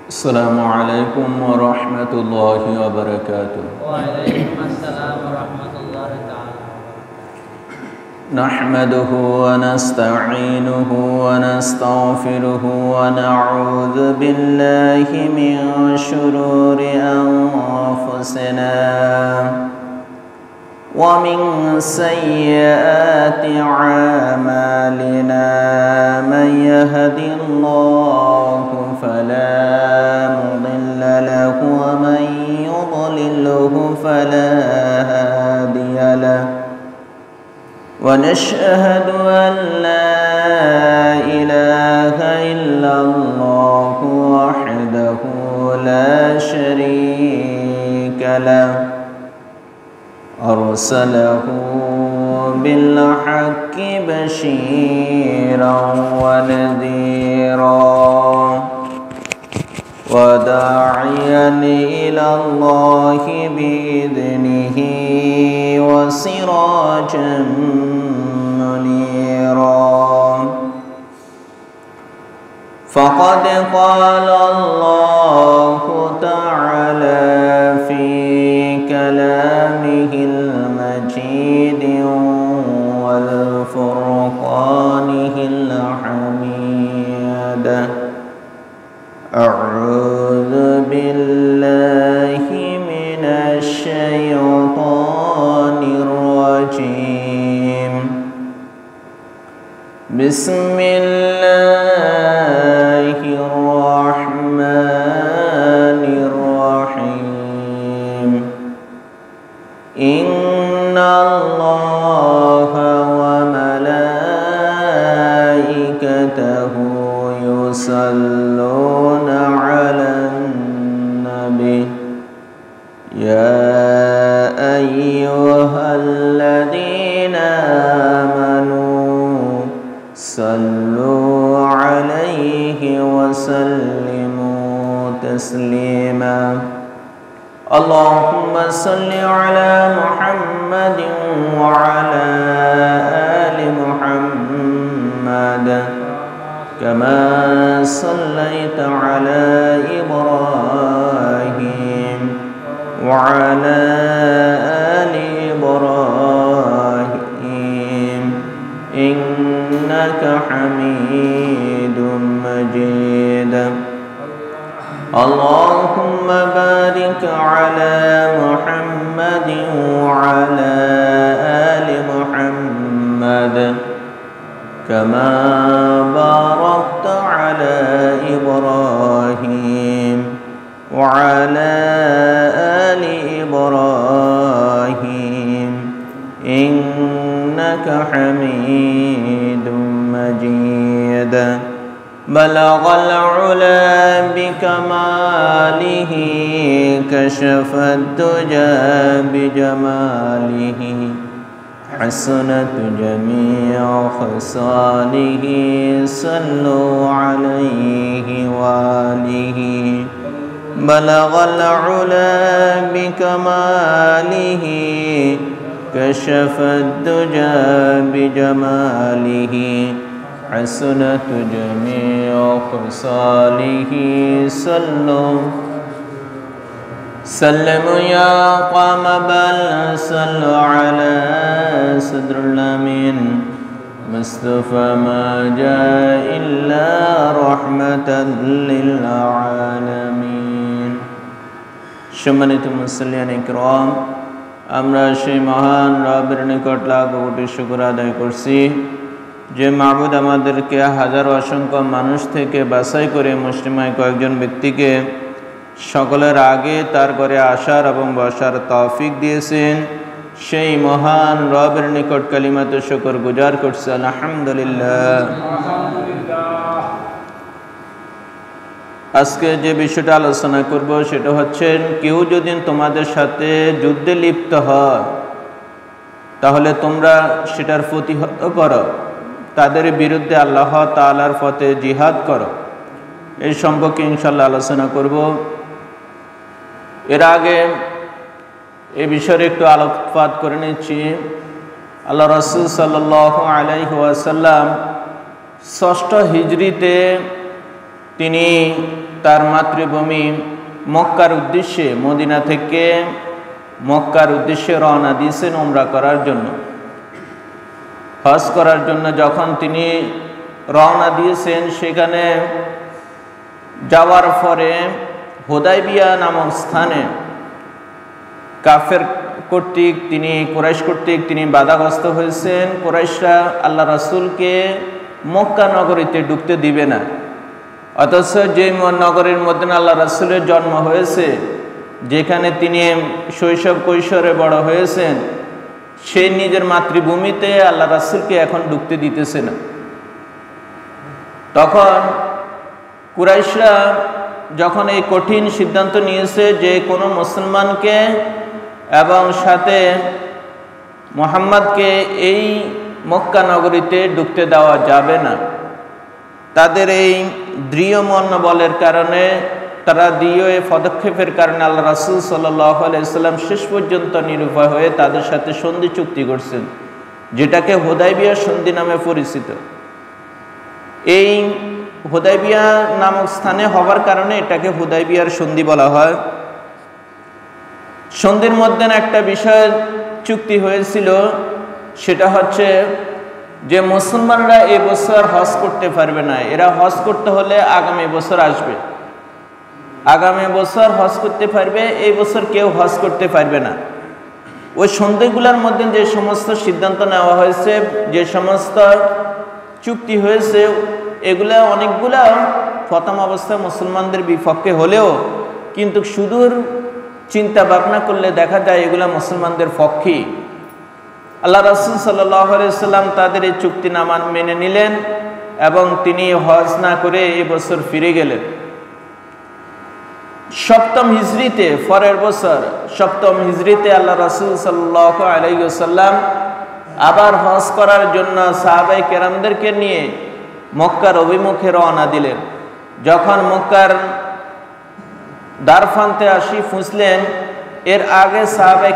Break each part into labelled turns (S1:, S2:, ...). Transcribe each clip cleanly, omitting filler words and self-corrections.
S1: السلام عليكم ورحمة الله وبركاته.
S2: وعليكم السلام ورحمة الله تعالى.
S1: نحمده ونستعينه ونستغفره ونعوذ بالله من شرور أنفسنا ومن سيئات أعمالنا. من يهد الله فلا مضل له ومن يضلله فلا هادي له. ونشهد أن لا إله إلا الله وحده لا شريك له أرسله بالحق بشيرا ونذيرا وداعيا إلى الله بإذنه وسراجا منيرا. فقد قال الله تعالى في كلامه المجيد والفرقانه الحميد: أعوذ بالله من الشيطان الرجيم. بسم الله الرحمن الرحيم. إن الله وملائكته يصلون على النبي يا أيها الذين آمنوا صلوا عليه وسلموا تسليما. اللهم صل على محمد وعلى آل محمد كما صليت على إبراهيم وعلى آل إبراهيم إنك حميد مجيد. اللهم بارك على محمد وعلى آل محمد كما باركت على إبراهيم وعلى آل إبراهيم إنك حميد مجيد. بلغ العلا بكماله كشف الدجى بجماله حسنت جميع خصاله صلوا عليه وآله. بلغ العلا بكماله كشف الدجى بجماله حسنت جميع خصاله صلوا سلموا يا قام بل صلوا على صدر الأمين مصطفى ما جاء إلا رحمة للعالمين. সম্মানিত মুসল্লিয়ান ইকরাম, আমরা সেই মহান রবের নিকট লাখ কোটি শুকর আদায় করছি যে মাবুদ আমাদেরকে হাজারো অসংখ্য মানুষ থেকে বাছাই করে মুসলিমায় কয়েকজন ব্যক্তিকে সকলের আগে তার ঘরে আসার এবং বসার তৌফিক দিয়েছেন। সেই মহান রবের নিকট কালিমাতে শুকর গুজার করছি আলহামদুলিল্লাহ। আজকে যে বিষয়টা আলোচনা করব সেটা হচ্ছে, কেউ যদি তোমাদের সাথে যুদ্ধে লিপ্ত হয় তাহলে তোমরা সেটার প্রতিহত করো, তাদের বিরুদ্ধে আল্লাহ তাআলার পথে জিহাদ করো। এই সম্পর্কে ইনশাআল্লাহ আলোচনা করব। এর আগে এ বিষয়ে একটু আলোকপাত করে নিচ্ছি। আল্লাহ রাসূল সাল্লাল্লাহু আলাইহি ওয়াসাল্লাম ৬ষ্ঠ হিজরিতে তিনি তার মাতৃভূমি মক্কার উদ্দেশ্যে, মদিনা থেকে মক্কার উদ্দেশ্যে রওনা দিয়েছেন উমরা করার জন্য, হজ করার জন্য। যখন তিনি রওনা দিয়েছেন, সেখানে যাওয়ার পরে হুদাইবিয়া নামক স্থানে কাফের কর্তৃক কুরাইশ কর্তৃক তিনি বাধাগ্রস্ত হয়েছেন। কুরাইশরা আল্লাহ রাসূলকে মক্কা নগরীতে ঢুকতে দিবে না, অথচ যে নগরীর মধ্যে আল্লাহ রাসূলের জন্ম হয়েছে, যেখানে তিনি শৈশব কৈশোরে বড় হয়েছেন, সেই নিজের মাতৃভূমিতে আল্লাহ রাসূলকে এখন ঢুকতে দিতেছে না। তখন কুরাইশরা যখন এই কঠিন সিদ্ধান্ত নিয়েছে যে কোনো মুসলমানকে এবং সাথে মুহাম্মদকে এই মক্কা নগরীতে ঢুকতে দেওয়া যাবে না, তাদের এই দৃঢ় মনোবলের কারণে, তারা দৃঢ় পদক্ষেপের কারণে আল্লাহ রাসূল সাল্লাল্লাহু আলাইহি ওয়াসাল্লাম শেষ পর্যন্ত নিরুপায় হয়ে তাদের সাথে সন্ধি চুক্তি করছেন, যেটাকে হুদাইবিয়া সন্ধি নামে পরিচিত। এই হুদাইবিয়া নামক স্থানে হওয়ার কারণে এটাকে হুদাইবিয়ার সন্ধি বলা হয়। সন্ধির মধ্যে একটা বিষয় চুক্তি হয়েছিল, সেটা হচ্ছে যে মুসলমানরা এই বছর হজ করতে পারবে না, এরা হজ করতে হলে আগামী বছর আসবে, আগামী বছর হজ করতে পারবে, এই বছর কেউ হজ করতে পারবে না। ওই সন্ধিগুলোর মধ্যে যে সমস্ত সিদ্ধান্ত নেওয়া হয়েছে, যে সমস্ত চুক্তি হয়েছে, এগুলা অনেকগুলা প্রথম অবস্থায় মুসলমানদের বিপক্ষে হলেও কিন্তু সুদূর চিন্তা ভাবনা করলে দেখা যায় এগুলা মুসলমানদের পক্ষেই। আল্লাহ রাসূল সাল্লাল্লাহু আলাইহি ওয়াসাল্লাম তাদের এই চুক্তিনামা মেনে নিলেন এবং তিনি হজ না করে এই বছর ফিরে গেলেন। সপ্তম হিজরিতে, পরের বছর সপ্তম হিজরিতে আল্লাহ রাসূল সাল্লাল্লাহু আলাইহি ওয়াসাল্লাম আবার হজ করার জন্য সাহাবায়ে কেরামদেরকে নিয়ে মক্কার অভিমুখে রওনা দিলেন। যখন মক্কার দ্বারপ্রান্তে পৌঁছলেন, এর আগে সাহাবায়ে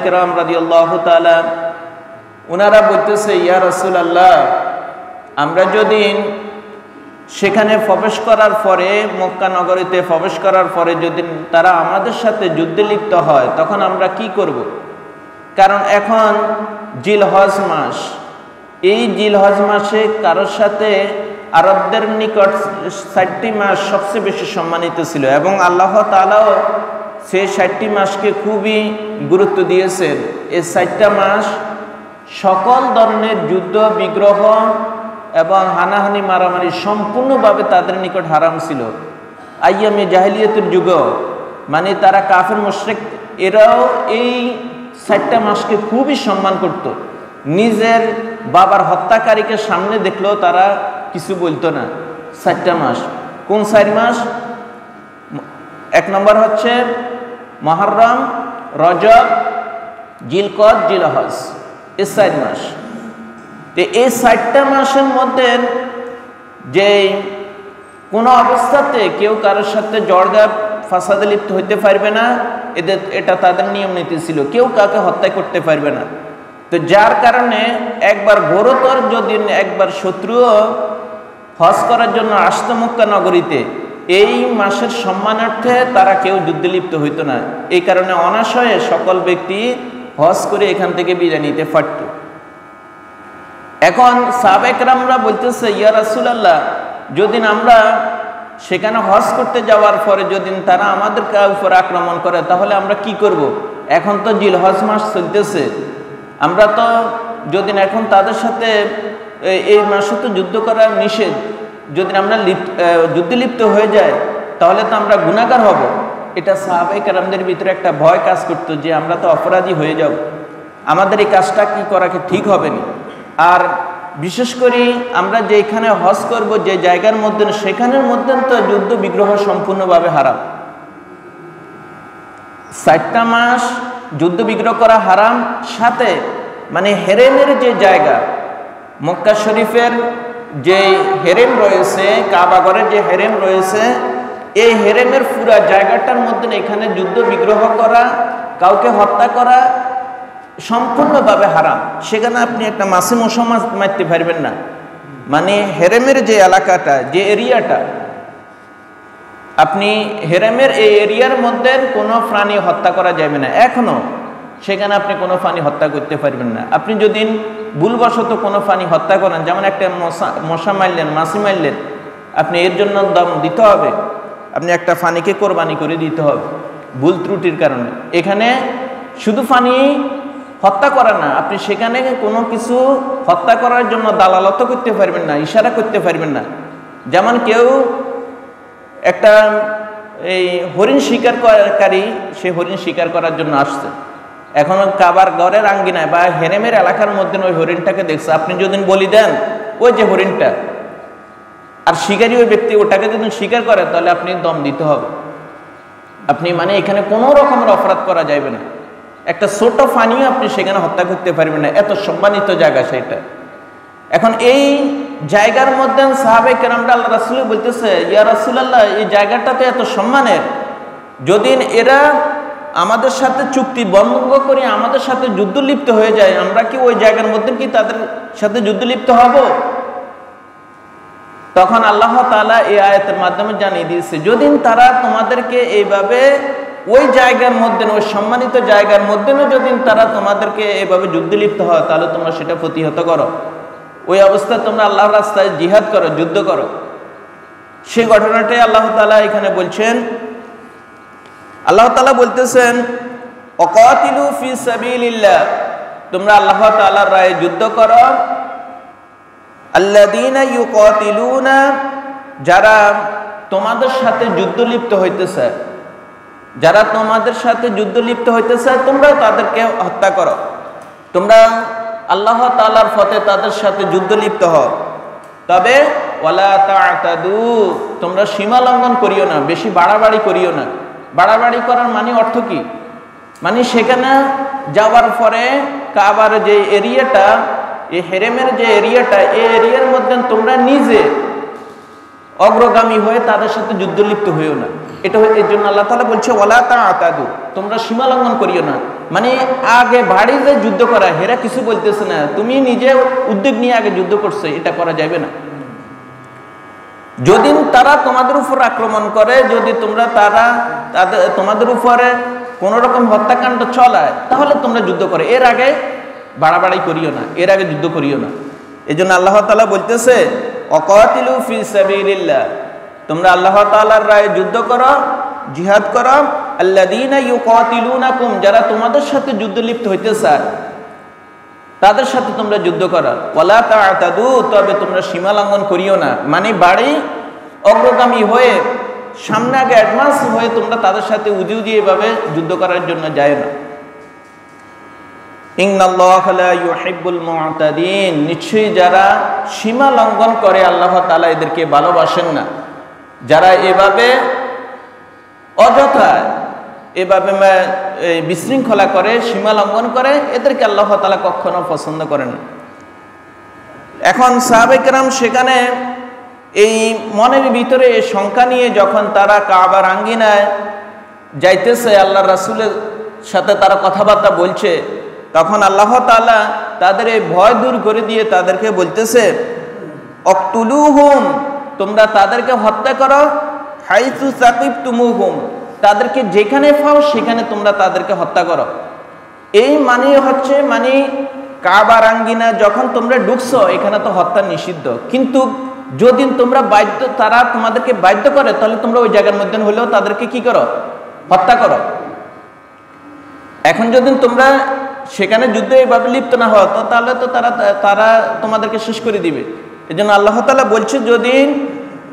S1: কেরাম রাদিয়াল্লাহু তাআলা ওনারা বলতেছে, ইয়া রাসূলুল্লাহ, আমরা যদি সেখানে প্রবেশ করার পরে, মক্কা নগরীতে প্রবেশ করার পরে যদি তারা আমাদের সাথে যুদ্ধে লিপ্ত হয়, তখন আমরা কি করব? কারণ এখন জিলহজ মাস, এই জিলহজ মাসে কারোর সাথে আরবদের নিকট ৬০টি মাস সবচেয়ে বেশি সম্মানিত ছিল এবং আল্লাহ তাআলাও সেই ৬০টি মাসকে খুবই গুরুত্ব দিয়েছেন। এই ৬০টা মাস সকল ধরনের যুদ্ধ বিগ্রহ এবং হানাহানি মারামারি সম্পূর্ণভাবে তাদের নিকট হারাম ছিল। আইয়ামে জাহেলিয়াতের যুগ, মানে তারা কাফের মুশরিক, এরাও এই ৬০টা মাসকে খুবই সম্মান করত। নিজের বাবার হত্যাকারীকে সামনে দেখলেও তারা কিছু বলতো না। ৬০টা মাস, কোন ৪ মাস? এক নম্বর হচ্ছে মুহররম, রজব, জিলকদ, জিলহজ, এই ৪ মাস। তো এই ৬০টা মাসের মধ্যে যে কোনো অবস্থাতে কেউ কারোর সাথে জড়গা ফাসাদে লিপ্ত হইতে পারবে না, এটা তাদের নিয়ম নীতি ছিল। কেউ কাউকে হত্যা করতে পারবে না। তো যার কারণে একবার ঘোরতর যদি একবার শত্রুও হজ করার জন্য আসতো মক্কা নগরীতে, এই মাসের সম্মানার্থে তারা কেউ যুদ্ধে লিপ্ত হইতো না। এই কারণে অনাশয়ে সকল ব্যক্তি হজ করে এখান থেকে বিদায় নিতে পারত। এখন সাহাবায়ে কেরামরা বলতেছে, ইয়া রাসূলুল্লাহ, যদি আমরা সেখানে হজ করতে যাওয়ার পরে যদি তারা আমাদের উপর আক্রমণ করে, তাহলে আমরা কি করব? এখন তো জিলহজ মাস চলতেছে, আমরা তো যদি এখন তাদের সাথে এই মাসে তো যুদ্ধ করা নিষেধ, যদি আমরা যুদ্ধে লিপ্ত হয়ে যায় তাহলে তো আমরা গুনাহগার হব। এটা সাহাবায়ে কেরামদের ভিতরে একটা ভয় কাজ করতো যে আমরা তো অপরাধী হয়ে যাব, আমাদের এই কাজটা কি করা ঠিক হবে না। আর বিশেষ করে আমরা যেখানে হজ করব, যে জায়গার মধ্যে, সেখানের মধ্যে তো যুদ্ধ বিগ্রহ সম্পূর্ণভাবে হারাম। ৪টা মাস যুদ্ধ বিগ্রহ করা হারাম। সাথে মানে হেরেমের যে জায়গা, মক্কা শরীফের যে হেরেম রয়েছে, কাবাগরের যে হেরেম রয়েছে, এই হেরেমের পুরা জায়গাটার মধ্যে এখানে যুদ্ধ বিগ্রহ করা, কাউকে হত্যা করা সম্পূর্ণভাবে হারাম। সেখানে আপনি একটা মাসে মশা মারতে পারবেন না। মানে হেরেমের যে এলাকাটা, যে এরিয়াটা, আপনি হেরেমের এই এরিয়ার মধ্যে কোনো প্রাণী হত্যা করা যাবে না, এখনো সেখানে আপনি কোনো প্রাণী হত্যা করতে পারবেন না। আপনি যদি ভুলবশত কোনো প্রাণী হত্যা করেন, যেমন একটা মশা মারলেন, মাছি মারলেন, আপনি এর জন্য দাম দিতে হবে, আপনি একটা প্রাণীকে কোরবানি করে দিতে হবে ভুল ত্রুটির কারণে। এখানে শুধু প্রাণী হত্যা করা না, আপনি সেখানে কোনো কিছু হত্যা করার জন্য দালালত করতে পারবেন না, ইশারা করতে পারবেন না। যেমন কেউ একটা এই হরিণ শিকারকারী, সে হরিণ শিকার করার জন্য আসছে, এখন কাবার ঘরের আঙ্গিনায় বা হেরেমের এলাকার মধ্যে ওই হরিণটাকে দেখছে, আপনি যদি বলি দেন ওই যে হরিণটা, আর শিকারী ওই ব্যক্তি ওটাকে যদি শিকার করে, তাহলে আপনি দম দিতে হবে। আপনি মানে এখানে কোনো রকমের অপরাধ করা যাবে না, একটা ছোট প্রাণীও আপনি সেখানে হত্যা করতে পারবেন না, এত সম্মানিত জায়গা সেটা। এখন এই জায়গার মধ্যে সাহাবে কেরামরা আল্লাহ রাসূল বলতেছে, ইয়া রাসূলুল্লাহ, এই জায়গাটা তো এত সম্মানের, যদি এরা আমাদের সাথে চুক্তি ভঙ্গ করে আমাদের সাথে যুদ্ধ লিপ্ত হয়ে যায়, আমরা কি ওই জায়গার মধ্যে কি তাদের সাথে যুদ্ধ লিপ্ত হব? তখন আল্লাহ তাআলা এই আয়াতের মাধ্যমে জানিয়ে দিয়েছে, যদি তারা তোমাদেরকে এইভাবে ওই জায়গার মধ্যে, ওই সম্মানিত জায়গার মধ্যে যদি তারা তোমাদেরকে এইভাবে যুদ্ধ লিপ্ত হয়, তাহলে তোমরা সেটা প্রতিহত করো, ওই অবস্থায় তোমরা আল্লাহর রাস্তায় জিহাদ করো, যুদ্ধ করো। সেই ঘটনাটাই আল্লাহ তাআলা এখানে বলছেন। আল্লাহ তাআলা বলতেছেন, ওয়াকাতিলু ফি সাবিলিল্লাহ, তোমরা আল্লাহ তাআলার রাহে যুদ্ধ করো। আল্লাযীনা ইউকাতিলুনা, যারা তোমাদের সাথে যুদ্ধ লিপ্ত হইতেছে, যারা তোমাদের সাথে যুদ্ধ লিপ্ত হইতেছে, তোমরা তাদেরকে হত্যা করো, তোমরা আল্লাহ তাআলার পথে তাদের সাথে যুদ্ধ লিপ্ত হও। তবে ওয়ালা তা'তাদু, তোমরা সীমা লঙ্ঘন করিও না, বেশি বাড়াবাড়ি করিও না। বাড়াবাড়ি করার মানে অর্থ কি? মানে সেখানে যাওয়ার পরে কাবার যে এরিয়াটা, এই হেরেমের যে এরিয়াটা, এই এরিয়ার মধ্যে তোমরা নিজে অগ্রগামী হয়ে তাদের সাথে যুদ্ধ লিপ্ত হইও না। এটা এর জন্য আল্লাহ তাআলা বলছে ওয়ালা তা'তাদু, তোমরা সীমা লঙ্ঘন করিও না। মানে আগে বাড়ি যে যুদ্ধ করা, হেরা কিছু বলতেছে না, তুমি নিজে উদ্যোগ নিয়ে আগে যুদ্ধ করছো, এটা করা যাবে না। যদি তারা তোমাদের উপর আক্রমণ করে, যদি তোমরা তোমাদের উপরে কোন রকম হত্যাকাণ্ড চলায়, তাহলে তোমরা যুদ্ধ করো, এর আগে বাড়াবাড়ি করিও না, এর আগে যুদ্ধ করিও না। এই জন্য আল্লাহ তাআলা বলতেছে, ওয়াকাতিলু ফি সাবিলিল্লাহ, তোমরা আল্লাহ তাআলার রাহে যুদ্ধ করো, জিহাদ করো। আল্লাযীনা ইউকাতিলুনাকুম, যারা তোমাদের সাথে যুদ্ধ লিপ্ত হইতে চায়, তাদের সাথে তোমরা যুদ্ধ করো। ওয়ালা তা'তাদু, তবে তোমরা সীমা লঙ্ঘন করিও না। মানে বাড়ি অগ্রগামী হয়ে, সামনে আগে অ্যাডভান্স হয়ে তোমরা তাদের সাথে উজি এভাবে যুদ্ধ করার জন্য যায় না। ইন্নাল্লাহা লা ইউহিব্বুল মু'তাদিন, নিশ্চয়ই যারা সীমা লঙ্ঘন করে আল্লাহ তাআলা এদেরকে ভালোবাসেন না। যারা এভাবে অযথা এভাবে বিশৃঙ্খলা করে, সীমা লঙ্ঘন করে, এদেরকে আল্লাহ তাআলা কখনো পছন্দ করেন না। এখন সাহাবায়ে কেরাম সেখানে এই মনের ভিতরে এই শঙ্কা নিয়ে যখন তারা কাবার আঙ্গিনায় যাইতেছে, আল্লাহ রাসূলের সাথে তারা কথাবার্তা বলছে, তখন আল্লাহ তাআলা তাদের এই ভয় দূর করে দিয়ে তাদেরকে বলতেছে, অকতুলুহুম, তোমরা তাদেরকে হত্যা করো। হাইসু সাকিবতুমুহুম, তাদেরকে যেখানে পাও সেখানে তোমরা তাদেরকে হত্যা করো। এই মানে হচ্ছে, মানে কাবার আঙ্গিনা যখন তোমরা ঢুকছো, এখানে তো হত্যা নিষিদ্ধ, কিন্তু যদি তোমরা বাধ্য, তারা তোমাদেরকে বাধ্য করে, তাহলে তোমরা ওই জায়গার মধ্যে হলেও তাদেরকে কি করো? হত্যা করো। এখন যদি তোমরা সেখানে যুদ্ধে এইভাবে লিপ্ত না হও, তাহলে তো তারা তোমাদেরকে শেষ করে দিবে। এই জন্য আল্লাহ তাআলা বলছে, যদি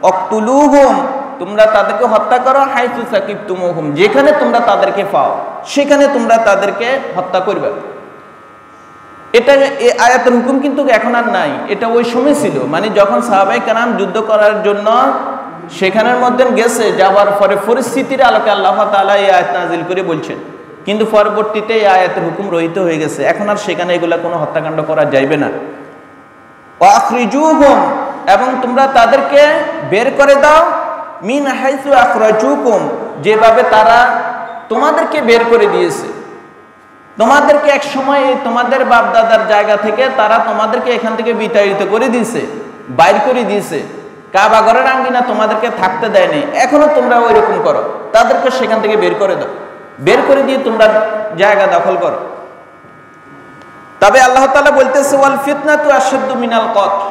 S1: অকতুলুহুম, তোমরা তাদেরকে হত্যা করো। হাইসু সাকিবতুমুহুম, যেখানে তোমরা তাদেরকে পাও সেখানে তোমরা তাদেরকে হত্যা করবে। এটা এই আয়াতের হুকুম কিন্তু এখন আর নাই, এটা ওই সময় ছিল। মানে যখন সাহাবায়ে কেরাম যুদ্ধ করার জন্য সেখানের মধ্যে গেছে, যাওয়ার পরে পরিস্থিতির আলোকে আল্লাহ তাআলা এই আয়াত নাযিল করে বলছেন, কিন্তু পরবর্তীতে এই আয়াতের হুকুম রহিত হয়ে গেছে। এখন আর সেখানে এগুলা কোনো হত্যাকাণ্ড করা যাইবে না। ওয়াখরিজুহুম, এবং তোমরা তাদেরকে বের করে দাও। মিন হাইসু আখরাজুকুম, যেভাবে তারা তোমাদেরকে বের করে দিয়েছে। তোমাদেরকে এক সময় তোমাদের বাপ দাদার জায়গা থেকে তারা তোমাদেরকে এখান থেকে বিতাড়িত করে দিয়েছে, বাইর করে দিয়েছে। কাবা ঘরের আঙ্গিনা তোমাদেরকে থাকতে দেয়নি, এখনো তোমরা ওই রকম করো, তাদেরকে সেখান থেকে বের করে দাও, বের করে দিয়ে তোমরা জায়গা দখল করো। তবে আল্লাহ তাআলা বলতেছে ওয়াল ফিতনাতু আশাদ্দু মিনাল কতল,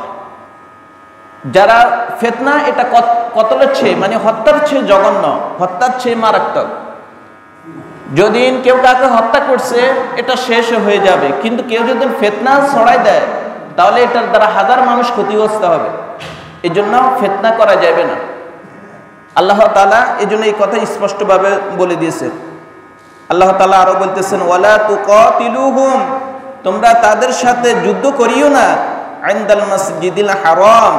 S1: যারা ফিতনা এটা কতলের চেয়ে মানে হত্যার চেয়ে জঘন্য, হত্যার চেয়ে মারাত্মক। যদি কেউ কাউকে হত্যা করছে এটা শেষ হয়ে যাবে, কিন্তু কেউ যদি ফিতনা ছড়াই দেয় তাহলে এটার দ্বারা হাজার মানুষ ক্ষতিগ্রস্ত হবে। এই জন্য ফিতনা করা যাবে না। আল্লাহ তাআলা এই জন্য এই কথা স্পষ্টভাবে বলে দিয়েছেন। আল্লাহ তাআলা আরো বলতেছেন ওয়ালা তুকাতিলুহুম, তোমরা তাদের সাথে যুদ্ধ করিও না ইনদাল মসজিদিল হারাম,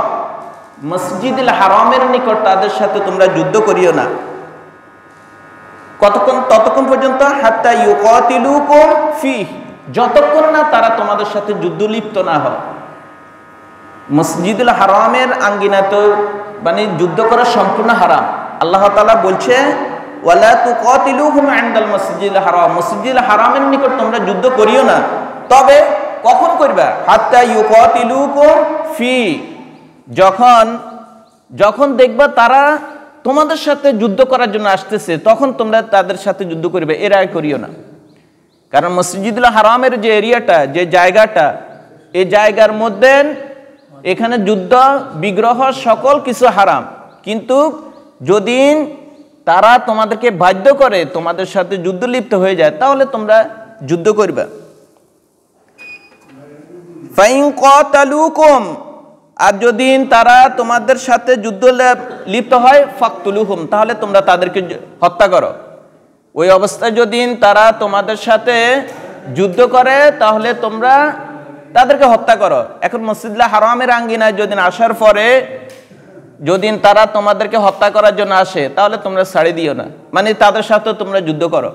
S1: মসজিদুল হারামের নিকট তাদের সাথে তোমরা যুদ্ধ করিও না। ততক্ষণ পর্যন্ত হাত্তা ইউকাতিলুকুম ফিহি, যতক্ষণ না তারা তোমাদের সাথে যুদ্ধ লিপ্ত না হয়। মসজিদুল হারামের আঙ্গিনা তো মানে যুদ্ধ করা সম্পূর্ণ হারাম। আল্লাহ তাআলা বলছে ওয়ালা তুকাতিলুহুম ইনদাল মসজিদিল হারাম, মসজিদুল হারামের নিকট তোমরা যুদ্ধ করিও না। তবে কখন করবা? হাত্তা ইউকাতিলুকুম ফি, যখন দেখবা তারা তোমাদের সাথে যুদ্ধ করার জন্য আসতেছে তখন তোমরা তাদের সাথে যুদ্ধ করবে, এর আগে করিও না। কারণ মসজিদুল হারামের যে এরিয়াটা, যে জায়গাটা, এই জায়গার মধ্যে এখানে যুদ্ধ বিগ্রহ সকল কিছু হারাম, কিন্তু যদি তারা তোমাদেরকে বাধ্য করে তোমাদের সাথে যুদ্ধ লিপ্ত হয়ে যায় তাহলে তোমরা যুদ্ধ করবে। ফাইন কাতালুকুম, আর যদি তারা তোমাদের সাথে যুদ্ধ লিপ্ত হয় ফাকতুলুহুম, তাহলে তোমরা তাদেরকে হত্যা করো। ওই অবস্থায় যদি তারা তোমাদের সাথে যুদ্ধ করে তাহলে তোমরা তাদেরকে হত্যা করো। এখন মসজিদুল হারামের আঙ্গিনায় যদি আসার পরে যদি তারা তোমাদেরকে হত্যা করার জন্য আসে তাহলে তোমরা ছাড়ি দিও না, মানে তাদের সাথে তোমরা যুদ্ধ করো।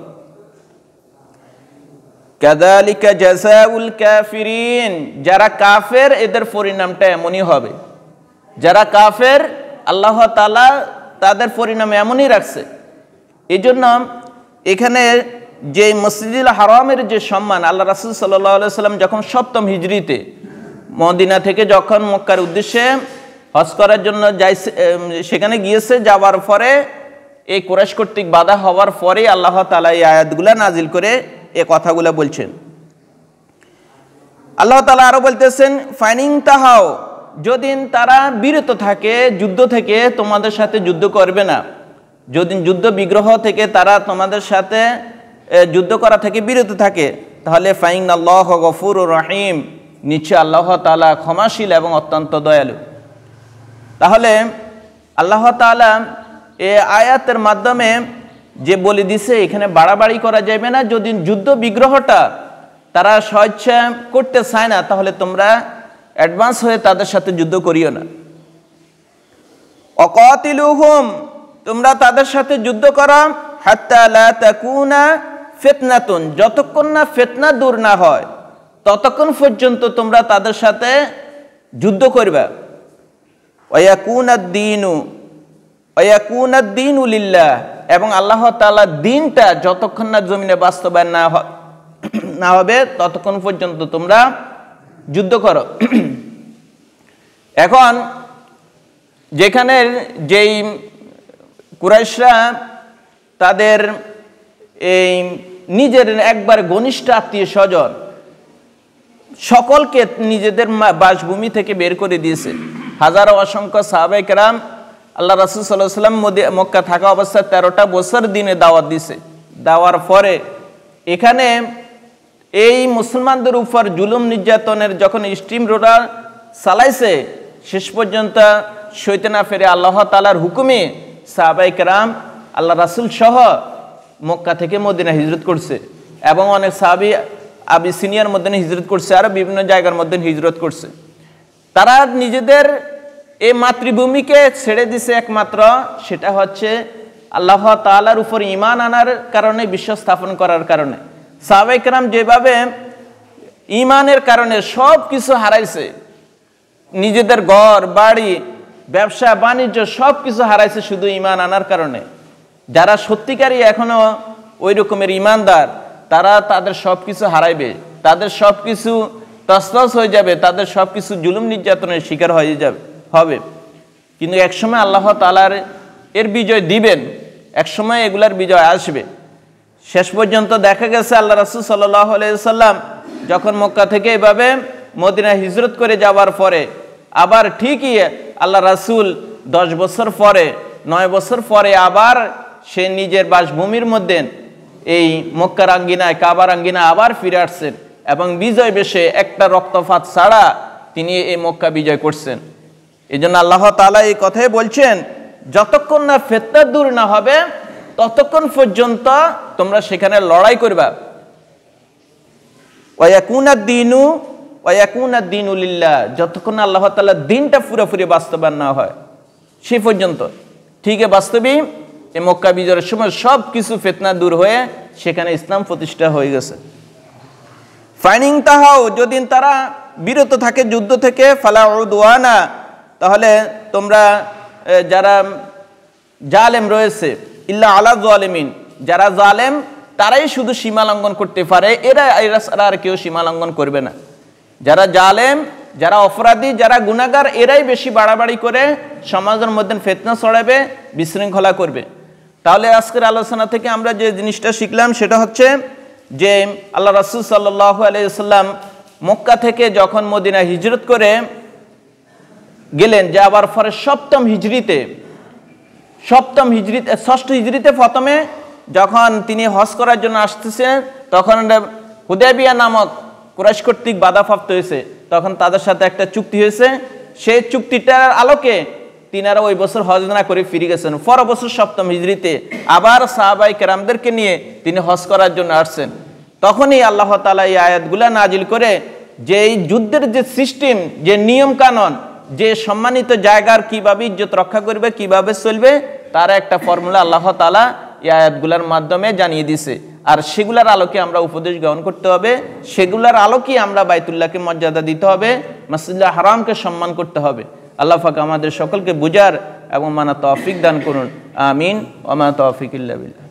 S1: কাযালিকা জাযাউল কাফিরিন, যারা কাফের এদের পরিণামটা এমনই হবে। যারা কাফের আল্লাহ তাআলা তাদের পরিণাম এমনই রাখছে। এই জন্য এখানে যে মসজিদুল হারামের যে সম্মান, আল্লাহ রাসূল সাল্লাল্লাহু আলাইহি সাল্লাম যখন ৭ম হিজরিতে মদিনা থেকে যখন মক্কার উদ্দেশ্যে হজ করার জন্য সেখানে গিয়েছে, যাওয়ার পরে এই কুরাইশ কর্তৃক বাধা হওয়ার পরে আল্লাহ তাআলা এই আয়াতগুলা নাজিল করে এই কথাগুলো বলছেন। আল্লাহ তাআলা আরো বলতেছেন ফাইনিং তাহাও, যদি তারা বিরত থাকে যুদ্ধ থেকে, তোমাদের সাথে যুদ্ধ করবে না, যদি যুদ্ধ বিগ্রহ থেকে তারা তোমাদের সাথে যুদ্ধ করা থেকে বিরত থাকে তাহলে ফাইনাল্লাহু গফুরুর রহিম, নিশ্চয় আল্লাহ তাআলা ক্ষমাশীল এবং অত্যন্ত দয়ালু। তাহলে আল্লাহ তাআলা এই আয়াতের মাধ্যমে যে বলে দিছে এখানে বাড়াবাড়ি করা যাবে না। যদি যুদ্ধ বিগ্রহটা তারা স্বেচ্ছা করতে চায় না তাহলে তোমরা অ্যাডভান্স হয়ে তাদের সাথে যুদ্ধ করিও না। অকাতিলুহুম, তোমরা তাদের সাথে যুদ্ধ করো হাত্তা লা তাকুনা ফিতনাতুন, যতক্ষণ না ফিতনা দূর না হয় ততক্ষণ পর্যন্ত তোমরা তাদের সাথে যুদ্ধ করবে। ওয়ায়াকুনাদ দীনু লিল্লাহ, এবং আল্লাহ তাআলা দ্বীনটা যতক্ষণ না জমিনে বাস্তবায়ন না হবে ততক্ষণ পর্যন্ত তোমরা যুদ্ধ করো। এখন যেখানে যেই কুরাইশরা তাদের এই নিজের একবার ঘনিষ্ঠ আত্মীয় স্বজন সকলকে নিজেদের বাসভূমি থেকে বের করে দিয়েছে, হাজারো অসংখ্য সাহাবায়ে কেরাম আল্লাহ রাসূল সাল্লাল্লাহু আলাইহি ওয়াসাল্লাম মক্কা থাকা অবস্থায় 13টা বছর দিনে দাওয়াত দিছে। দেওয়ার পরে এখানে এই মুসলমানদের উপর জুলুম নির্যাতনের যখন স্টিম রোলার চালাইছে, শেষ পর্যন্ত সইতে না ফেরে আল্লাহ তাআলার হুকুমে সাহাবায়ে কেরাম আল্লাহ রাসূল সহ মক্কা থেকে মদিনা হিজরত করছে, এবং অনেক সাহাবী আবিসিনিয়ার মধ্যে হিজরত করছে, আর বিভিন্ন জায়গার মধ্যে হিজরত করছে। তারা নিজেদের এই মাতৃভূমিকে ছেড়ে দিছে, একমাত্র সেটা হচ্ছে আল্লাহ তাআলার উপর ঈমান আনার কারণে, বিশ্বাস স্থাপন করার কারণে। সাহাবায়ে কেরাম যেভাবে ঈমানের কারণে সব কিছু হারাইছে, নিজেদের ঘর বাড়ি ব্যবসা বাণিজ্য সব কিছু হারাইছে শুধু ঈমান আনার কারণে। যারা সত্যিকারই এখনো ওই রকমের ঈমানদার তারা তাদের সব কিছু হারাইবে, তাদের সব কিছু তছনছ হয়ে যাবে, তাদের সব কিছু জুলুম নির্যাতনের শিকার হয়ে হবে। কিন্তু একসময় আল্লাহ তাআলার এর বিজয় দিবেন, একসময় এগুলার বিজয় আসবে। শেষ পর্যন্ত দেখা গেছে আল্লাহ রাসূল সাল্লাল্লাহু আলাইহি সাল্লাম যখন মক্কা থেকে এভাবে মদিনায় হিজরত করে যাওয়ার পরে আবার ঠিকই আল্লাহ রাসূল 10 বছর পরে 9 বছর পরে আবার সে নিজের বাসভূমির মধ্যে এই মক্কার আঙ্গিনায় কাবার আঙ্গিনায় আবার ফিরে আসছেন এবং বিজয় বেশে একটা রক্তপাত ছাড়া তিনি এই মক্কা বিজয় করছেন। এই জন্য আল্লাহ তাআলা এই কথাই বলছেন, যতক্ষণ না ফিতনা দূর না হবে ততক্ষণ পর্যন্ত তোমরা সেখানে লড়াই করবা। ওয়ায়াকুনাদ দীনু লিল্লাহ, যতক্ষণ আল্লাহ তাআলার দ্বীনটা পুরোপুরি বাস্তবায়ন না হয় সে পর্যন্ত। ঠিক বাস্তবেই এই মক্কা বিজয়ের সময় সব কিছু ফিতনা দূর হয়ে সেখানে ইসলাম প্রতিষ্ঠা হয়ে গেছে। ফাইনিং তাহাও, যদি তারা বিরত থাকে যুদ্ধ থেকে, ফালা উদওয়ানা, তাহলে তোমরা যারা জালেম রয়েছে, ইল্লা আলা যালিমিন, যারা জালেম তারাই শুধু সীমা লঙ্ঘন করতে পারে, এরা ছাড়া আর কেউ সীমা লঙ্ঘন করবে না। যারা জালেম, যারা অপরাধী, যারা গুনাহগার, এরাই বেশি বাড়াবাড়ি করে সমাজের মধ্যে ফিতনা ছড়াবে, বিশৃঙ্খলা করবে। তাহলে আজকের আলোচনা থেকে আমরা যে জিনিসটা শিখলাম সেটা হচ্ছে যে আল্লাহ রাসূল সাল্লাল্লাহু আলাইহি ওয়াসাল্লাম মক্কা থেকে যখন মদিনায় হিজরত করে গেলেন, যাওয়ার পরে ষষ্ঠ হিজরিতে প্রথমে যখন তিনি হজ করার জন্য আসতেছেন তখন হুদায়বিয়া নামক কুরাইশ কর্তৃক বাধাপ্রাপ্ত হয়েছে। তখন তাদের সাথে একটা চুক্তি হয়েছে, সেই চুক্তিটার আলোকে তিনারা ওই বছর হজ না করে ফিরে গেছেন। পর বছর সপ্তম হিজরিতে আবার সাহাবায়ে কেরামদেরকে নিয়ে তিনি হজ করার জন্য আসছেন। তখনই আল্লাহ তাআলা এই আয়াতগুলা নাজিল করে যে এই যুদ্ধের যে সিস্টেম, যে নিয়ম কানুন, যে সম্মানিত জায়গার কিভাবে ইজ্জত রক্ষা করবে, কিভাবে চলবে, তার একটা ফর্মুলা আল্লাহ তাআলা এই আয়াতগুলার মাধ্যমে জানিয়ে দিছে। আর সেগুলার আলোকে আমরা উপদেশ গ্রহণ করতে হবে, সেগুলার আলোকে আমরা বাইতুল্লাহকে মর্যাদা দিতে হবে, মসজিদুল হারামকে সম্মান করতে হবে। আল্লাহ পাক আমাদের সকলকে বুঝার এবং মানা তৌফিক দান করুন। আমিন। ওয়া মা তৌফিক ইল্লা বিল্লাহ।